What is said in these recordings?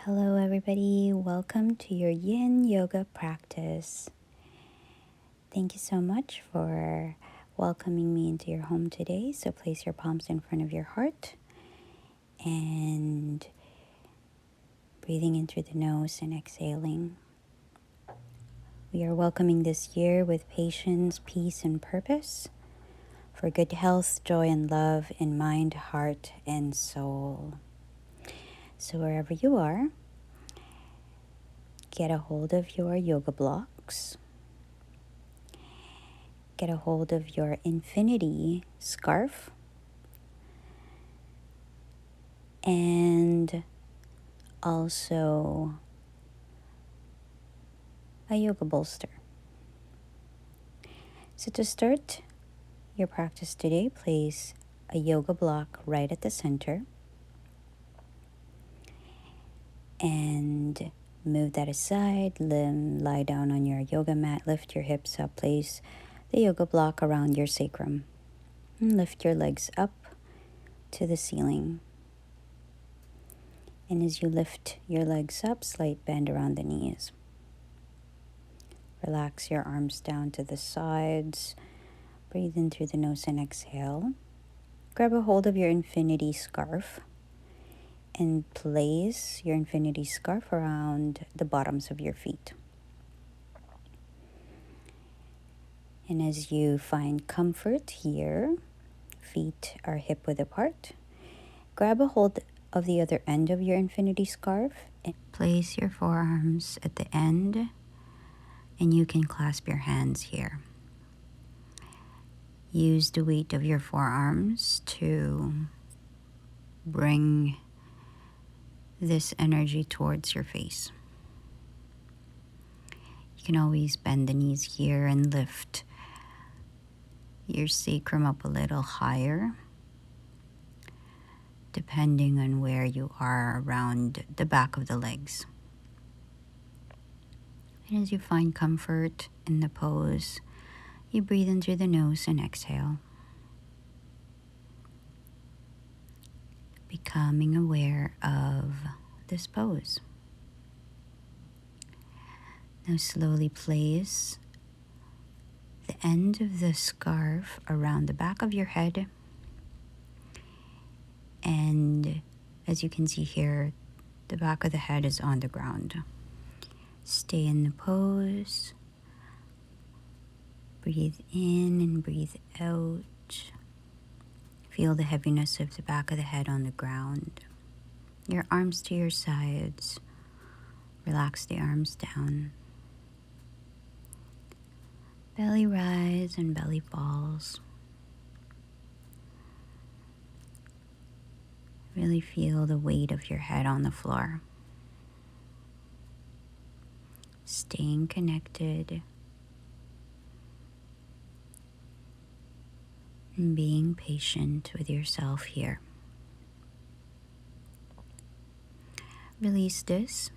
Hello, everybody. Welcome to your yin yoga practice. Thank you so much for welcoming me into your home today. So, place your palms in front of your heart and breathing in through the nose and exhaling. We are welcoming this year with patience, peace, and purpose for good health, joy, and love in mind, heart, and soul. So, wherever you are, get a hold of your yoga blocks. Get a hold of your infinity scarf and also a yoga bolster. So to start your practice today, place a yoga block right at the center and move that aside. Lie down on your yoga mat, lift your hips up, place the yoga block around your sacrum. And lift your legs up to the ceiling. And as you lift your legs up, slight bend around the knees. Relax your arms down to the sides. Breathe in through the nose and exhale. Grab a hold of your infinity scarf and place your infinity scarf around the bottoms of your feet. And as you find comfort here, feet are hip width apart. Grab a hold of the other end of your infinity scarf and place your forearms at the end, and you can clasp your hands here. Use the weight of your forearms to bring this energy towards your face. You can always bend the knees here and lift your sacrum up a little higher, depending on where you are around the back of the legs. And as you find comfort in the pose, you breathe in through the nose and exhale, becoming aware of this pose. Now slowly place the end of the scarf around the back of your head. And as you can see here, the back of the head is on the ground. Stay in the pose. Breathe in and breathe out. Feel the heaviness of the back of the head on the ground. Your arms to your sides. Relax the arms down. Belly rise and belly falls. Really feel the weight of your head on the floor. Staying connected and being patient with yourself here. Release this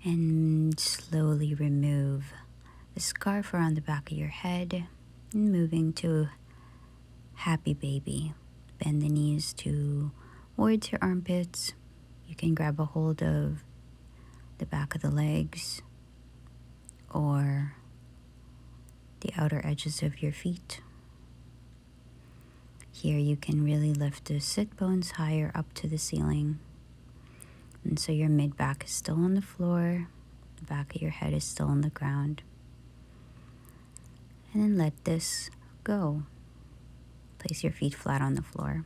and slowly remove the scarf around the back of your head and moving to happy baby. Bend the knees towards your armpits. You can grab a hold of the back of the legs or the outer edges of your feet. Here you can really lift the sit bones higher up to the ceiling. And so your mid-back is still on the floor, the back of your head is still on the ground. And then let this go. Place your feet flat on the floor.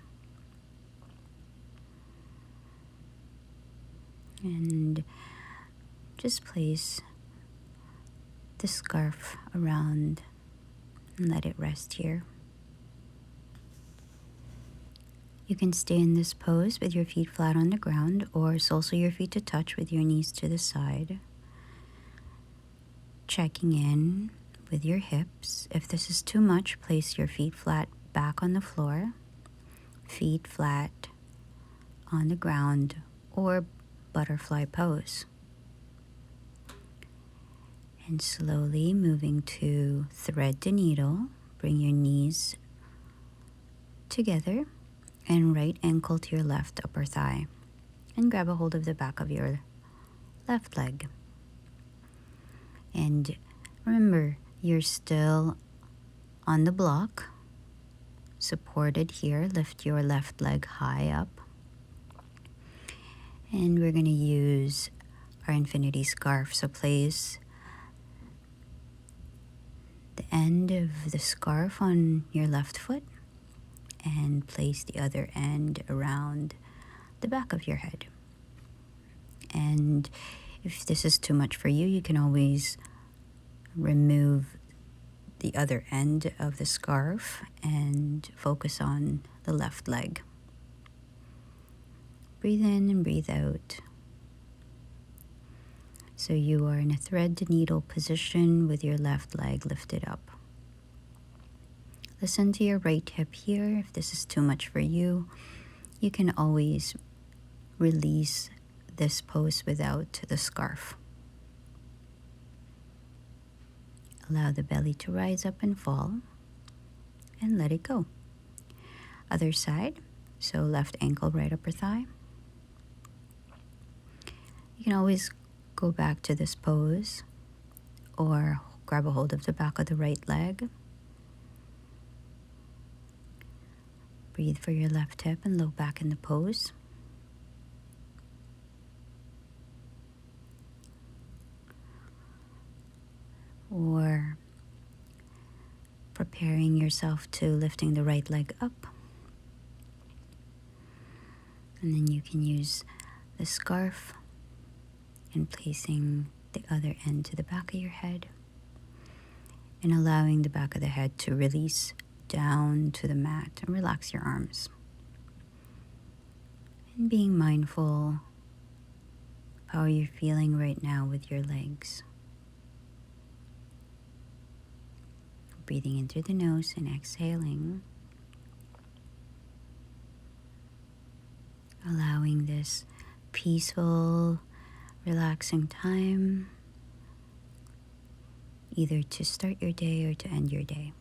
And just place the scarf around and let it rest here. You can stay in this pose with your feet flat on the ground or also your feet to touch with your knees to the side. Checking in with your hips. If this is too much, place your feet flat back on the floor, feet flat on the ground, or butterfly pose. And slowly moving to thread the needle, bring your knees together and right ankle to your left upper thigh. and grab a hold of the back of your left leg. And remember, you're still on the block, supported here. Lift your left leg high up. And we're going to use our infinity scarf. So place the end of the scarf on your left foot and place the other end around the back of your head. And if this is too much for you, you can always remove the other end of the scarf and focus on the left leg. Breathe in and breathe out. So you are in a thread needle position with your left leg lifted up. Listen to your right hip here. If this is too much for you, you can always release this pose without the scarf. Allow the belly to rise up and fall, and let it go. Other side, so left ankle, right upper thigh. You can always go back to this pose or grab a hold of the back of the right leg. Breathe for your left hip and low back in the pose. Or preparing yourself to lifting the right leg up. And then you can use the scarf and placing the other end to the back of your head and allowing the back of the head to release down to the mat and relax your arms. And being mindful of how you're feeling right now with your legs. Breathing in through the nose and exhaling. Allowing this peaceful, relaxing time either to start your day or to end your day.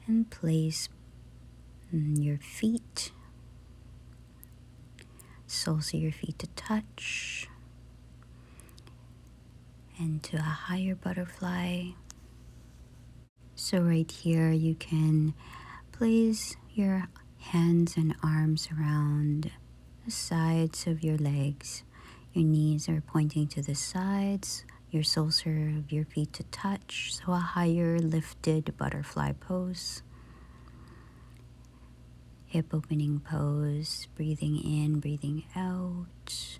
And place your feet, soles of your feet to touch, into a higher butterfly. So right here you can place your hands and arms around the sides of your legs. Your knees are pointing to the sides, your soles of your feet to touch, so a higher lifted butterfly pose. Hip opening pose, breathing in, breathing out.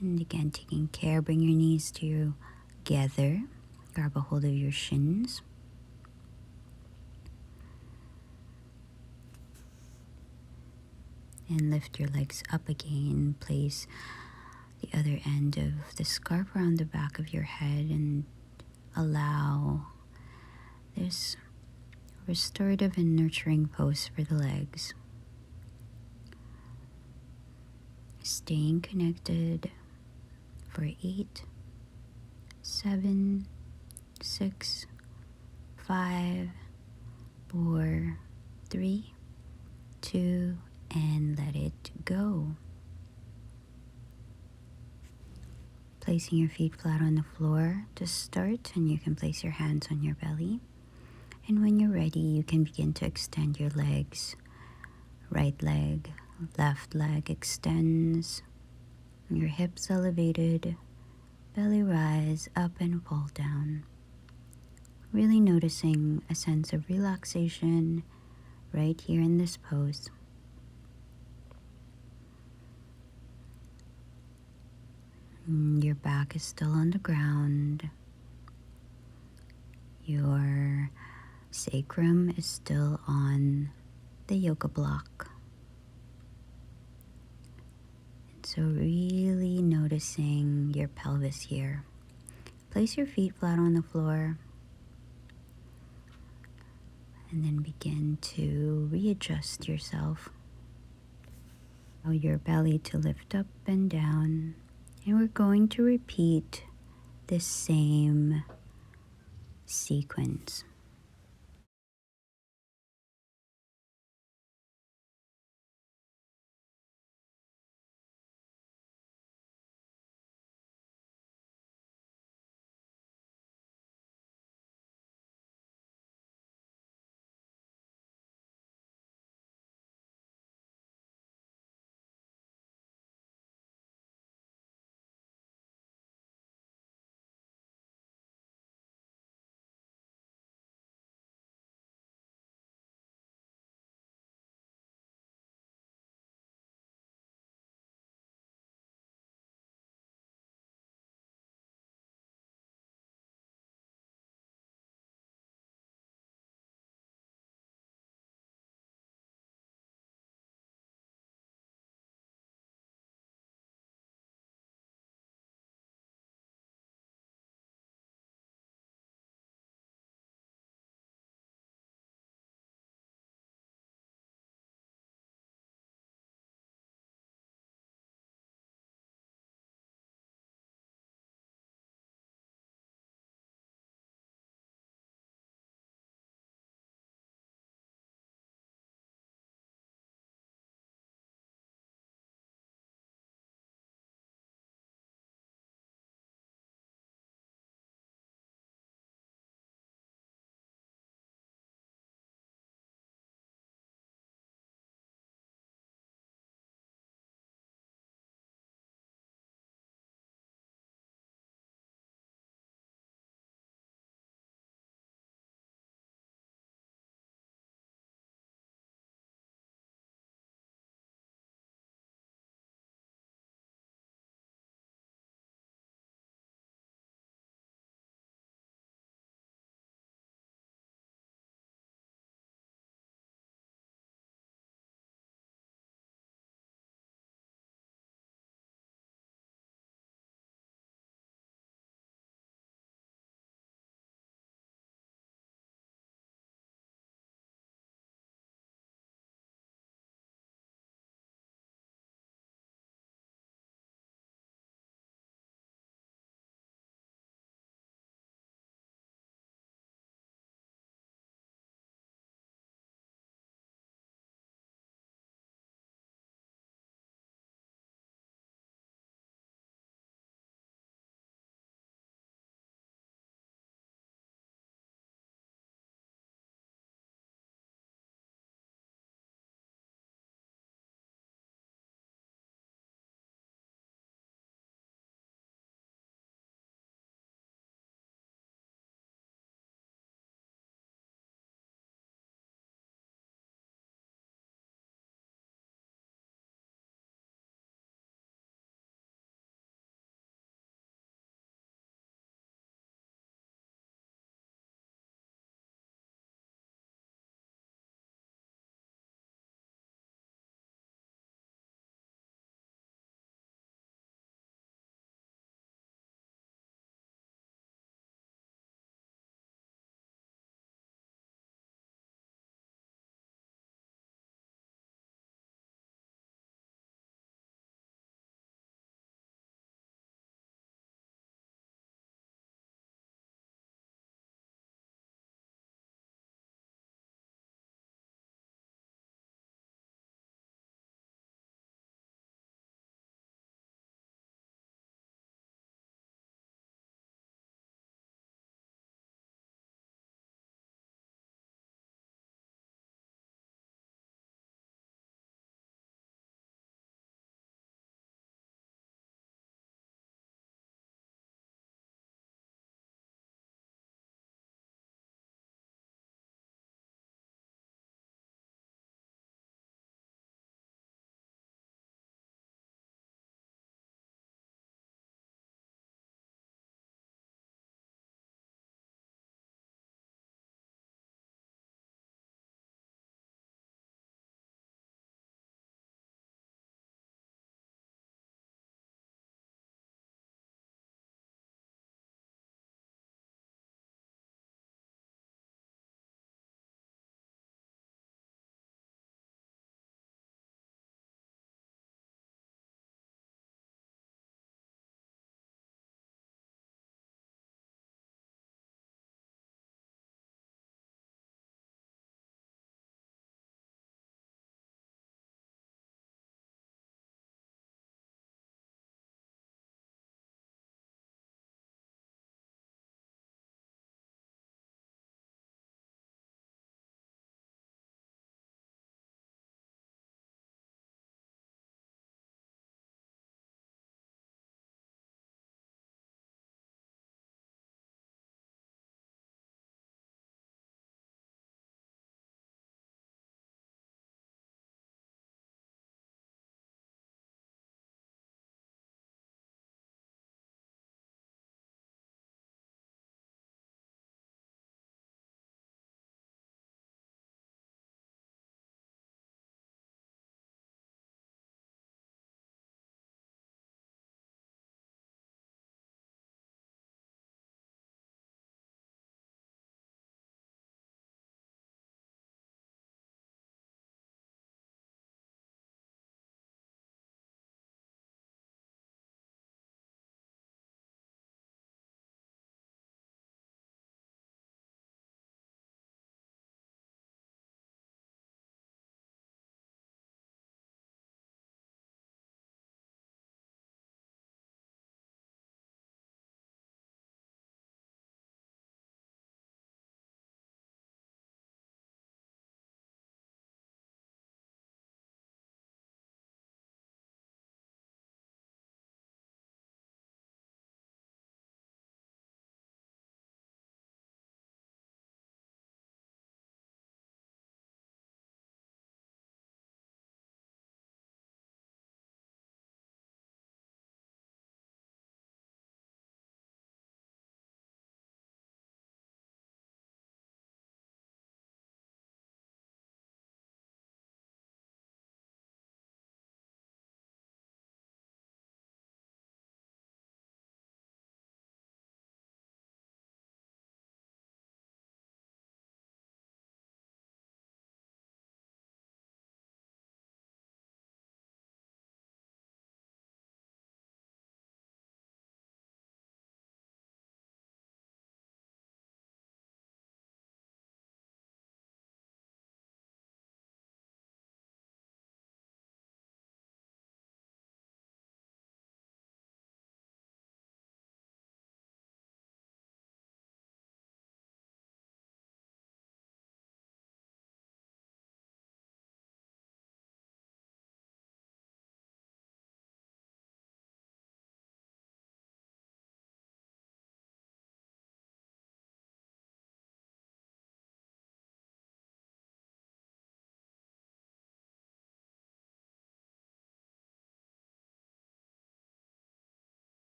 And again, taking care, bring your knees together. Grab a hold of your shins. And lift your legs up again. Place the other end of the scarf around the back of your head and allow this restorative and nurturing pose for the legs. Staying connected for 8, 7, 6, 5, 4, 3, 2, and let it go. Placing your feet flat on the floor to start, and you can place your hands on your belly. And when you're ready, you can begin to extend your legs. Right leg, left leg extends. Your hips elevated, belly rise up and fall down. Really noticing a sense of relaxation right here in this pose. Your back is still on the ground. Your sacrum is still on the yoga block. And so really noticing your pelvis here. Place your feet flat on the floor and then begin to readjust yourself. Allow your belly to lift up and down. And we're going to repeat the same sequence.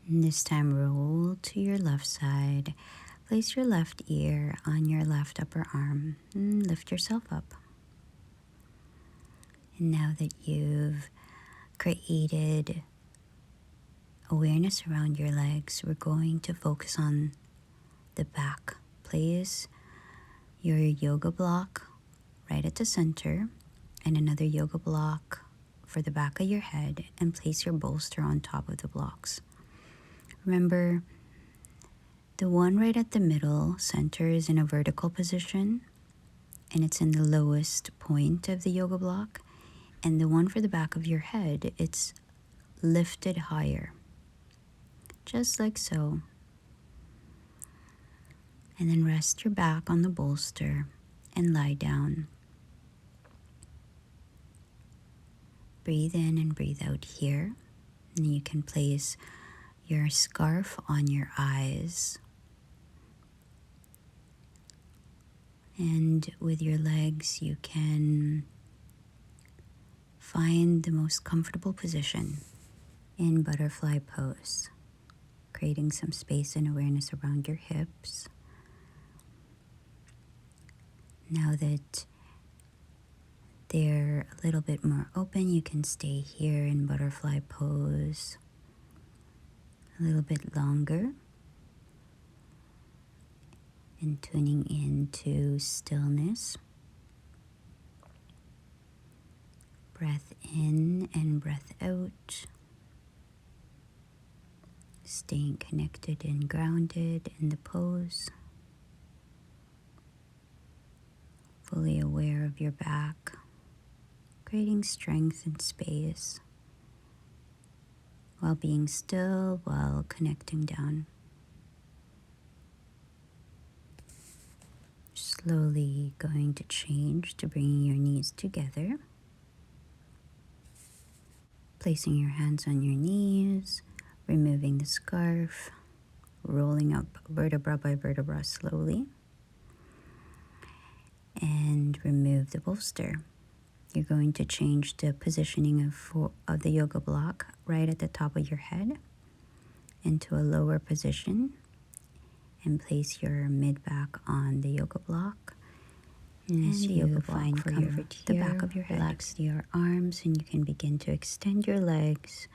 And this time, roll to your left side. Place your left ear on your left upper arm and lift yourself up. And now that you've created awareness around your legs, we're going to focus on the back. Place your yoga block right at the center and another yoga block for the back of your head, and place your bolster on top of the blocks. Remember, the one right at the middle center is in a vertical position and it's in the lowest point of the yoga block, and the one for the back of your head, it's lifted higher, just like so. And then rest your back on the bolster and lie down. Breathe in and breathe out here. And you can place your scarf on your eyes. And with your legs, you can find the most comfortable position in butterfly pose, creating some space and awareness around your hips. Now that they're a little bit more open, you can stay here in butterfly pose a little bit longer and tuning into stillness. Breath in and breath out. Staying connected and grounded in the pose. Fully aware of your back, creating strength and space while being still, while connecting down. Slowly going to change to bringing your knees together. Placing your hands on your knees, removing the scarf, rolling up vertebra by vertebra slowly, and remove the bolster. You're going to change the positioning of the yoga block right at the top of your head into a lower position, and place your mid back on the yoga block. And as you find comfort here, the back of your head, relax your arms, and you can begin to extend your legs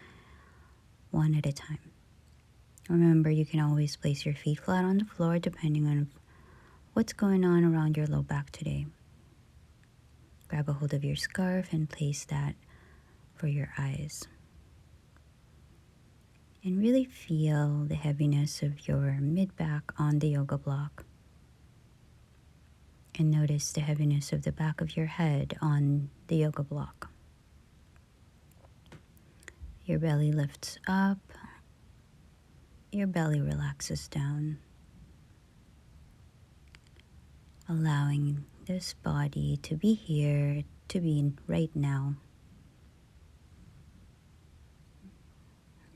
one at a time. Remember, you can always place your feet flat on the floor depending on what's going on around your low back today. Grab a hold of your scarf and place that for your eyes. And really feel the heaviness of your mid back on the yoga block. And notice the heaviness of the back of your head on the yoga block. Your belly lifts up. Your belly relaxes down. Allowing this body to be here, to be right now.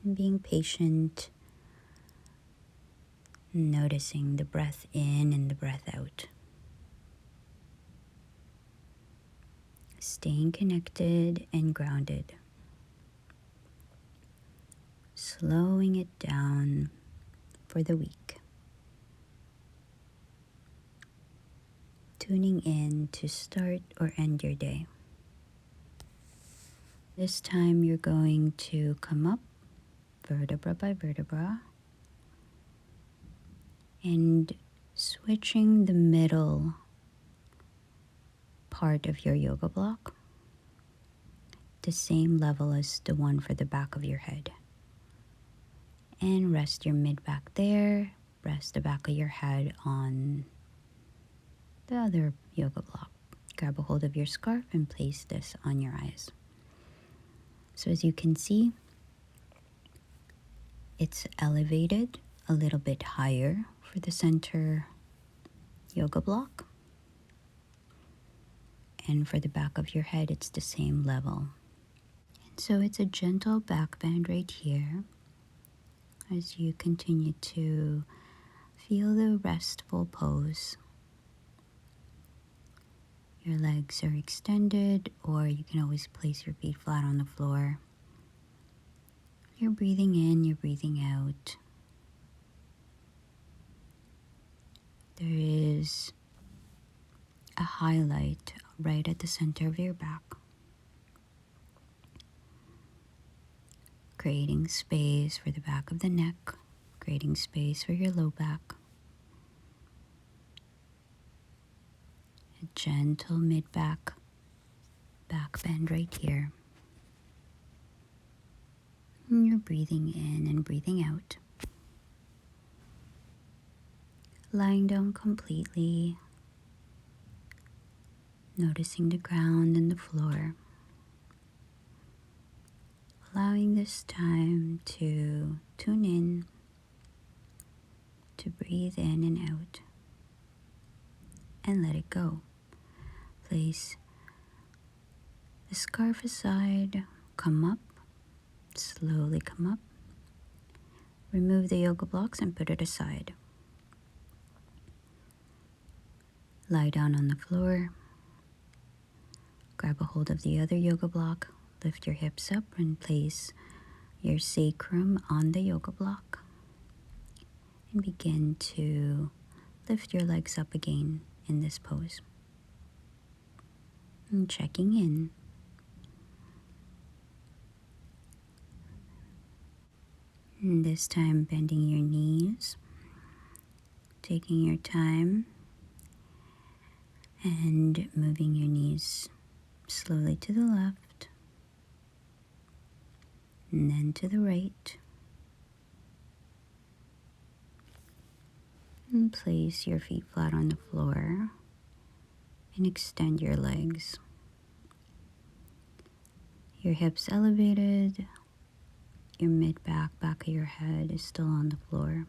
And being patient, noticing the breath in and the breath out. Staying connected and grounded. Slowing it down for the week. Tuning in to start or end your day. This time you're going to come up vertebra by vertebra and switching the middle part of your yoga block the same level as the one for the back of your head. And rest your mid back there. Rest the back of your head on the other yoga block. Grab a hold of your scarf and place this on your eyes. So as you can see, it's elevated a little bit higher for the center yoga block. And for the back of your head, it's the same level. And so it's a gentle back bend right here as you continue to feel the restful pose. Your legs are extended, or you can always place your feet flat on the floor. You're breathing in, you're breathing out. There is a highlight right at the center of your back, creating space for the back of the neck, creating space for your low back. A gentle mid-back back bend right here. And you're breathing in and breathing out. Lying down completely, noticing the ground and the floor. Allowing this time to tune in, to breathe in and out, and let it go. Place the scarf aside, come up, slowly come up. Remove the yoga blocks and put it aside. Lie down on the floor. Grab a hold of the other yoga block. Lift your hips up and place your sacrum on the yoga block. And begin to lift your legs up again in this pose. And checking in. And this time bending your knees, taking your time and moving your knees slowly to the left and then to the right. And place your feet flat on the floor and extend your legs. Your hips elevated, your mid-back, back of your head is still on the floor.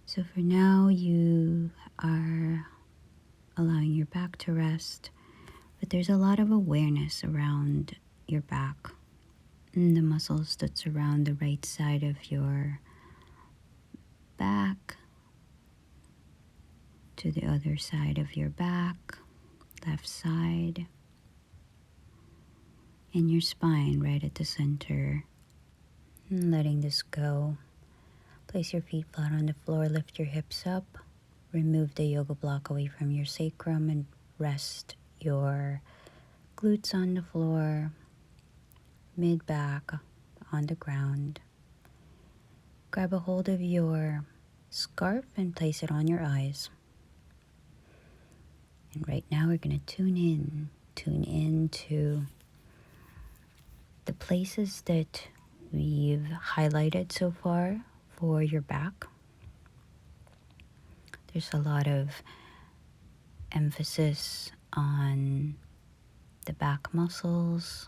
So for now, you are allowing your back to rest, but there's a lot of awareness around your back and the muscles that surround the right side of your back to the other side of your back, left side, and your spine right at the center. And letting this go. Place your feet flat on the floor, lift your hips up, remove the yoga block away from your sacrum and rest your glutes on the floor, mid-back on the ground. Grab a hold of your scarf and place it on your eyes. And right now we're going to tune in to the places that we've highlighted so far for your back. There's a lot of emphasis on the back muscles,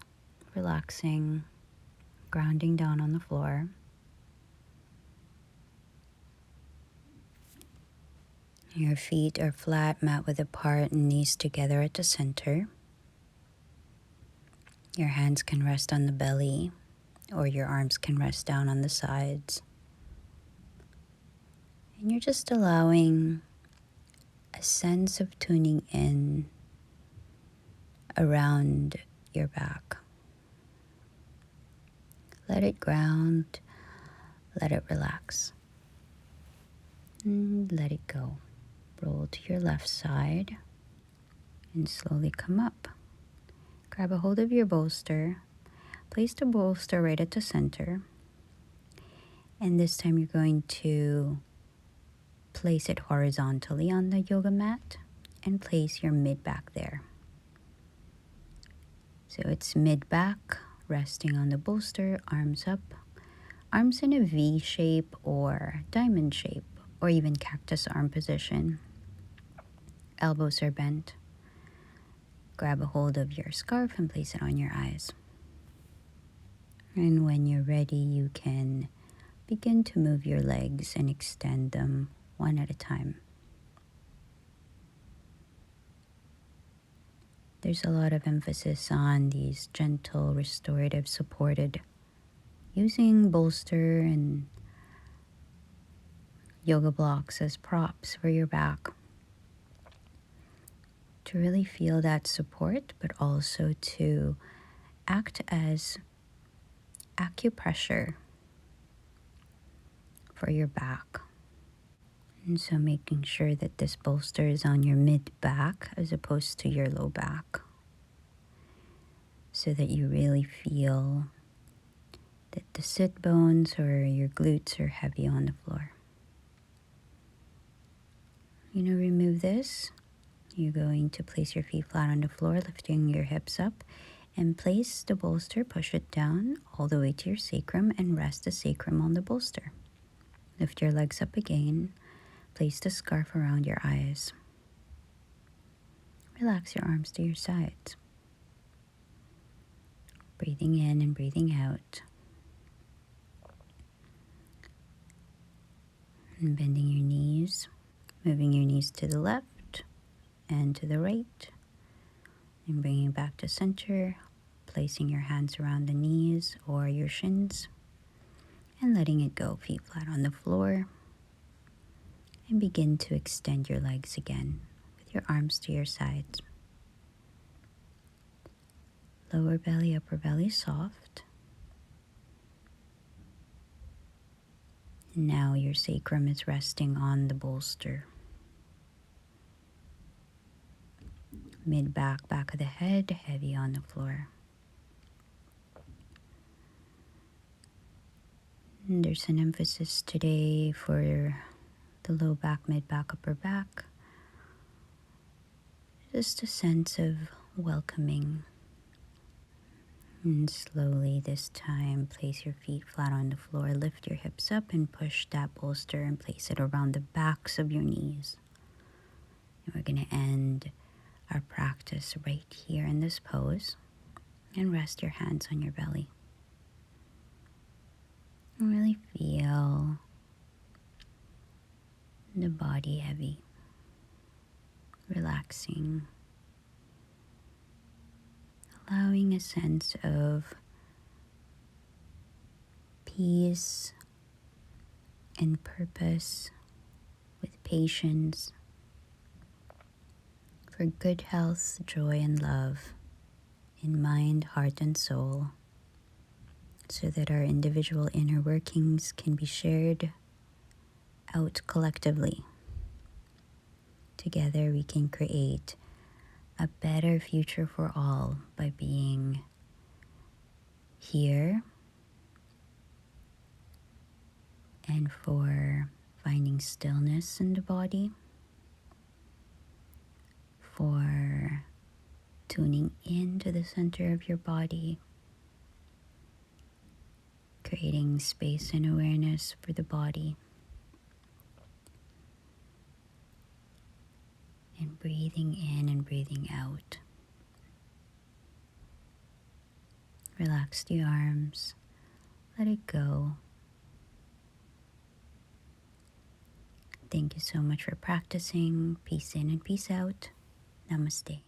relaxing, grounding down on the floor. Your feet are flat, mat width apart, and knees together at the center. Your hands can rest on the belly, or your arms can rest down on the sides. And you're just allowing a sense of tuning in around your back. Let it ground, let it relax, and let it go. Roll to your left side and slowly come up. Grab a hold of your bolster. Place the bolster right at the center. And this time you're going to place it horizontally on the yoga mat and place your mid-back there. So it's mid-back, resting on the bolster, arms up. Arms in a V shape or diamond shape or even cactus arm position. Elbows are bent. Grab a hold of your scarf and place it on your eyes. And when you're ready, you can begin to move your legs and extend them one at a time. There's a lot of emphasis on these gentle, restorative, supported, using bolster and yoga blocks as props for your back to really feel that support, but also to act as acupressure for your back. And so making sure that this bolster is on your mid-back as opposed to your low back, so that you really feel that the sit bones or your glutes are heavy on the floor. Remove this. You're going to place your feet flat on the floor, lifting your hips up, and place the bolster, push it down all the way to your sacrum, and rest the sacrum on the bolster. Lift your legs up again, place the scarf around your eyes. Relax your arms to your sides. Breathing in and breathing out. And bending your knees, moving your knees to the left and to the right. And bringing back to center, placing your hands around the knees or your shins. And letting it go, feet flat on the floor. And begin to extend your legs again with your arms to your sides. Lower belly, upper belly soft. And now your sacrum is resting on the bolster. Mid-back, back of the head, heavy on the floor. And there's an emphasis today for the low back, mid-back, upper back. Just a sense of welcoming. And slowly this time, place your feet flat on the floor, lift your hips up and push that bolster and place it around the backs of your knees. And we're going to end our practice right here in this pose, and rest your hands on your belly. And really feel the body heavy, relaxing, allowing a sense of peace and purpose with patience for good health, joy, and love in mind, heart, and soul, so that our individual inner workings can be shared out collectively. Together we can create a better future for all by being here and for finding stillness in the body, for tuning into the center of your body, creating space and awareness for the body, and breathing in and breathing out. Relax the arms, let it go. Thank you so much for practicing. Peace in and peace out. Namaste.